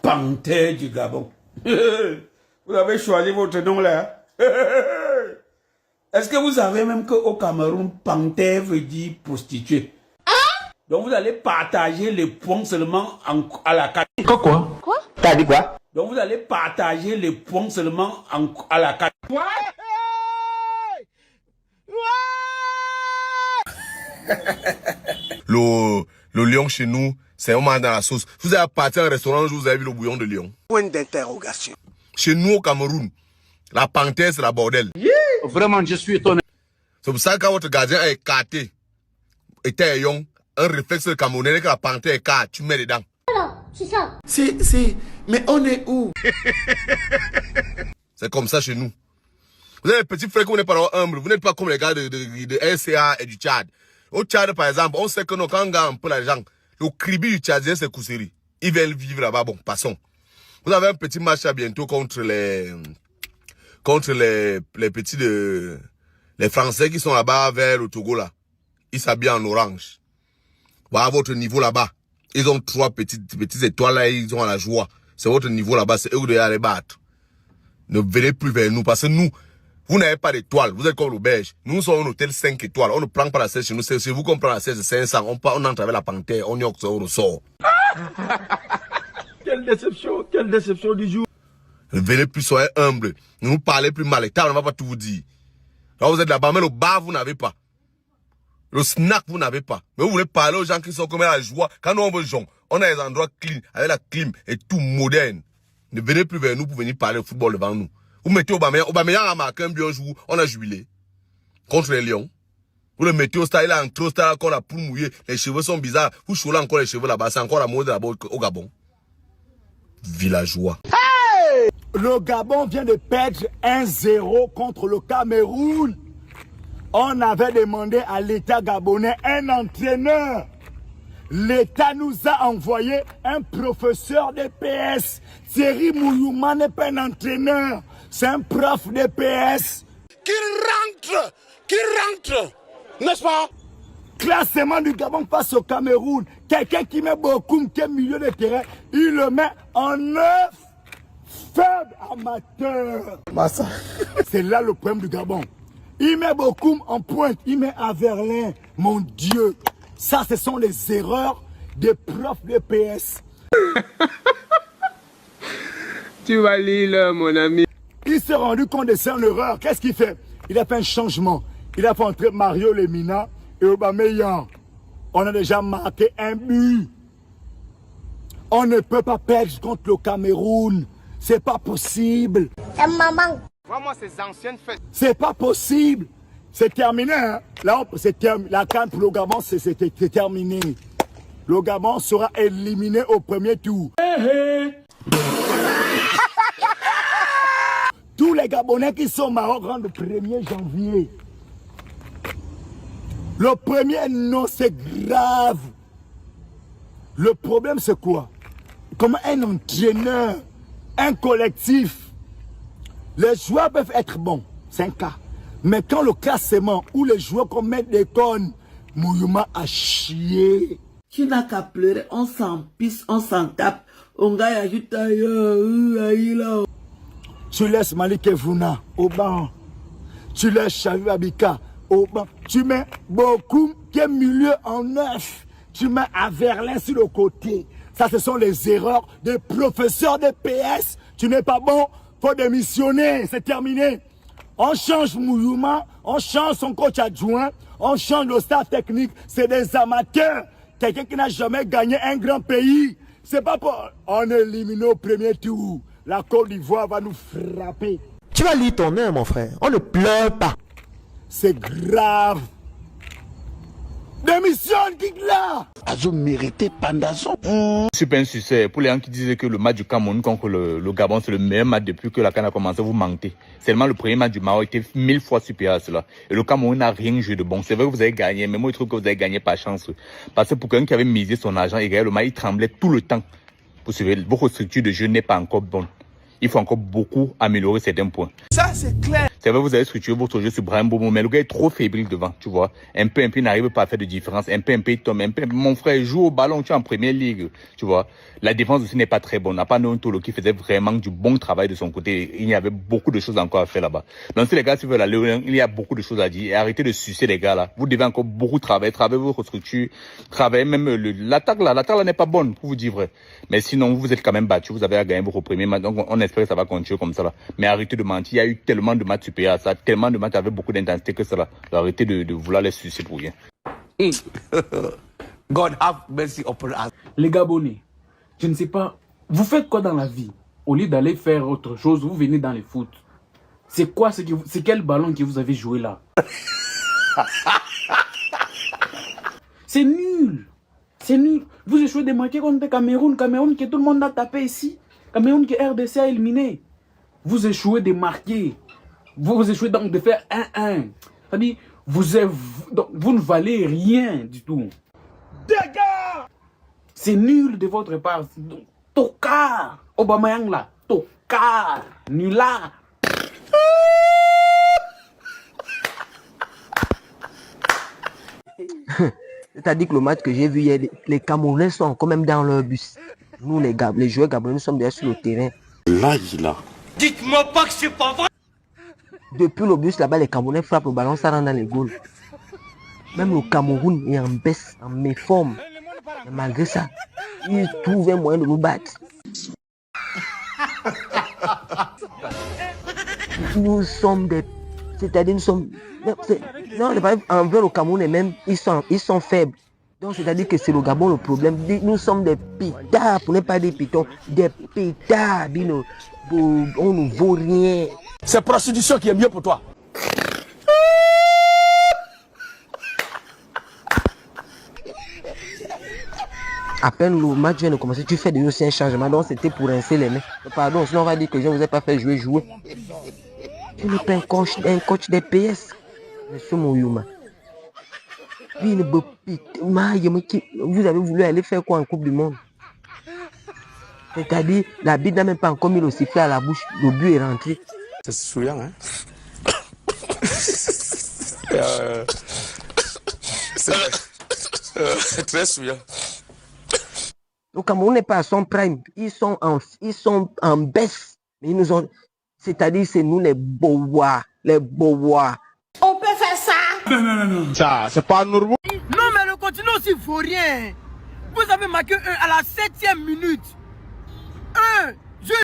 panthère du Gabon. Vous avez choisi votre nom là. Est-ce que vous savez même qu'au Cameroun, panthère veut dire prostituée? Donc vous allez partager les points seulement à la carte. Quoi? T'as dit quoi? Donc vous allez partager les points seulement à la carte. Le lion chez nous, c'est un moment dans la sauce. Vous avez parti à un restaurant, vous avez vu le bouillon de lion. Point d'interrogation. Chez nous au Cameroun, la panthère c'est la bordel. Vraiment, je suis étonné. C'est pour ça que quand votre gardien est écarté, était young, un réflexe camerounais que la panthère écarte, tu mets dedans. Voilà, c'est ça. Mais on est où? C'est comme ça chez nous. Vous avez des petits frères que vous n'êtes pas humbles, vous n'êtes pas comme les gars de RCA et du Tchad. Au Tchad, par exemple, on sait que quand on gagne un peu l'argent, le cribi du Tchadien, c'est Kousseri. Ils veulent vivre là-bas. Bon, passons. Vous avez un petit match à bientôt contre les petits les Français qui sont là-bas vers le Togo, là. Ils s'habillent en orange. Voilà votre niveau là-bas. Ils ont 3 petites étoiles là, ils ont la joie. C'est votre niveau là-bas, c'est eux qui doivent les battre. Ne venez plus vers nous, parce que nous, vous n'avez pas d'étoiles, vous êtes comme l'auberge. Nous sommes un hôtel 5 étoiles, on ne prend pas la 16 chez nous, c'est vous qu'on prend la 16 de 500, on entre avec la panthère, on y ressort. Quelle déception du jour. Ne venez plus, soyez humble. Ne nous parlez plus mal, l'État ne va pas tout vous dire. Là, vous êtes là-bas, mais le bar, vous n'avez pas. Le snack, vous n'avez pas. Mais vous voulez parler aux gens qui sont comme la joie. Quand nous, on veut gens, on a des endroits clean, avec la clim et tout moderne. Ne venez plus vers nous pour venir parler de football devant nous. Vous mettez Aubameyang a marqué un bien jour, on a jubilé. Contre les Lions. Vous le mettez au stade, il a un trop stade encore la poule mouillée, les cheveux sont bizarres. Vous choulez encore les cheveux là-bas, c'est encore la mode là-bas au Gabon. Villageois. Hey! Le Gabon vient de perdre 1-0 contre le Cameroun. On avait demandé à l'État gabonais un entraîneur. L'État nous a envoyé un professeur de PS. Thierry Mouyouma n'est pas un entraîneur, c'est un prof de PS. Qui rentre, n'est-ce pas? Classement du Gabon face au Cameroun. Quelqu'un qui met beaucoup qui est milieu de terrain, il le met en 9. Faible amateur. C'est là le problème du Gabon. Il met beaucoup en pointe, il met Averlin. Mon Dieu, ça ce sont les erreurs des profs de PS. Tu vas lire, mon ami. Il s'est rendu compte de son erreur. Qu'est-ce qu'il fait? Il a fait un changement. Il a fait entrer Mario Lemina et Aubameyang. On a déjà marqué un but. On ne peut pas perdre contre le Cameroun. C'est pas possible. Maman. Vraiment, ces anciennes fêtes. C'est pas possible. C'est terminé. Hein? Là, la CAN pour le Gabon, c'est terminé. Le Gabon sera éliminé au premier tour. Tous les Gabonais qui sont au Maroc rentrent le 1er janvier. Le premier, non, c'est grave. Le problème, c'est quoi? Comme un entraîneur, un collectif, les joueurs peuvent être bons, c'est un cas. Mais quand le classement où les joueurs commettent des connes, Mouyouma a chié. Tu n'as qu'à pleurer, on s'en pisse, on s'en tape. On gagne juste ailleurs. Tu laisses Malik Evuna au banc. Tu laisses Chavi Abika au banc. Tu mets beaucoup qui est milieu en 9. Tu mets Averlin sur le côté. Ça, ce sont les erreurs des professeurs de PS. Tu n'es pas bon, faut démissionner, c'est terminé. On change Mouyouma, on change son coach adjoint, on change le staff technique. C'est des amateurs. Quelqu'un qui n'a jamais gagné un grand pays. C'est pas pour... On est éliminé au premier tour. La Côte d'Ivoire va nous frapper. Tu vas lire ton œil, mon frère. On ne pleure pas. C'est grave. Démissionne, Kigla. Azo mérité Pandazo. C'est pas un succès. Pour les gens qui disaient que le match du Cameroun contre le Gabon, c'est le meilleur match depuis que la CAN a commencé, vous mentez. Seulement le premier match du Maroc était 1000 fois supérieur à cela. Et le Cameroun n'a rien joué de bon. C'est vrai que vous avez gagné, mais moi je trouve que vous avez gagné par chance. Parce que pour quelqu'un qui avait misé son argent et gagné le match, il tremblait tout le temps. Pour suivre, votre structure de jeu n'est pas encore bonne. Il faut encore beaucoup améliorer certains points. Ça, c'est clair. C'est vrai, vous avez structuré votre jeu sur Brahim Bomo, mais le gars est trop fébrile devant, tu vois. Un peu, il n'arrive pas à faire de différence. Un peu, il tombe. Un peu, mon frère joue au ballon, tu es en première ligue, tu vois. La défense aussi n'est pas très bonne. On n'a pas Nontolo qui faisait vraiment du bon travail de son côté. Il y avait beaucoup de choses encore à faire là-bas. Donc, si les gars, si vous veulent aller, il y a beaucoup de choses à dire. Et arrêtez de sucer les gars là. Vous devez encore beaucoup travailler votre structure, travailler même l'attaque là. L'attaque là n'est pas bonne, pour vous dire vrai. Mais sinon, vous êtes quand même battu. Vous avez à gagner vos premiers matchs. Donc, on espère que ça va continuer comme ça là. Mais arrêtez de mentir. Il y a eu tellement de matchs supérieurs à ça, tellement de matchs avec beaucoup d'intensité que ça là. Arrêtez de vouloir les sucer pour rien. God have mercy upon us. Les Gabonais, je ne sais pas, vous faites quoi dans la vie? Au lieu d'aller faire autre chose, vous venez dans le foot. C'est quoi, c'est quel ballon que vous avez joué là? C'est nul. C'est nul. Vous échouez des marqués contre Cameroun que tout le monde a tapé ici. Cameroun que RDC a éliminé. Vous échouez des marqués. Vous échouez donc de faire 1-1. C'est-à-dire, vous ne valez rien du tout. Dégâts! C'est nul de votre part. Tocard. Aubameyang là. Tocard. Nulard. C'est-à-dire que le match que j'ai vu hier, les Camerounais sont quand même dans leur bus. Nous, les joueurs gabonais, nous sommes déjà sur le terrain. Là, il a. Dites-moi pas que c'est pas vrai. Depuis le bus là-bas, les Camerounais frappent le ballon, ça rentre dans les goals. Même le Cameroun est en baisse, en méforme. Mais malgré ça, ils trouvent un moyen de nous battre. Nous sommes des... C'est-à-dire, nous sommes... Non, envers le Cameroun et même, ils sont faibles. Donc, c'est-à-dire que c'est le Gabon le problème. Nous sommes des pétards, pour ne pas dire pitons, des pétards, Bino. On ne vaut rien. C'est prostitution qui est mieux pour toi. À peine le match vient de commencer, tu fais déjà aussi un changement. Donc, c'était pour rincer les mains. Pardon, sinon on va dire que je ne vous ai pas fait jouer. Tu n'es pas un coach des PS. Monsieur Mouyuma. Vous avez voulu aller faire quoi en Coupe du Monde? C'est-à-dire, la bite n'a même pas encore mis le sifflet à la bouche, le but est rentré. C'est souillant, hein? C'est très souillant. Le Cameroun n'est pas à son prime. Ils sont en baisse. Mais ils nous ont... C'est-à-dire, c'est nous les bois. Les bois. On peut faire ça. Non. Ça, c'est pas normal. Non, mais le continent aussi il faut rien. Vous avez marqué 1 à la 7e minute. 1.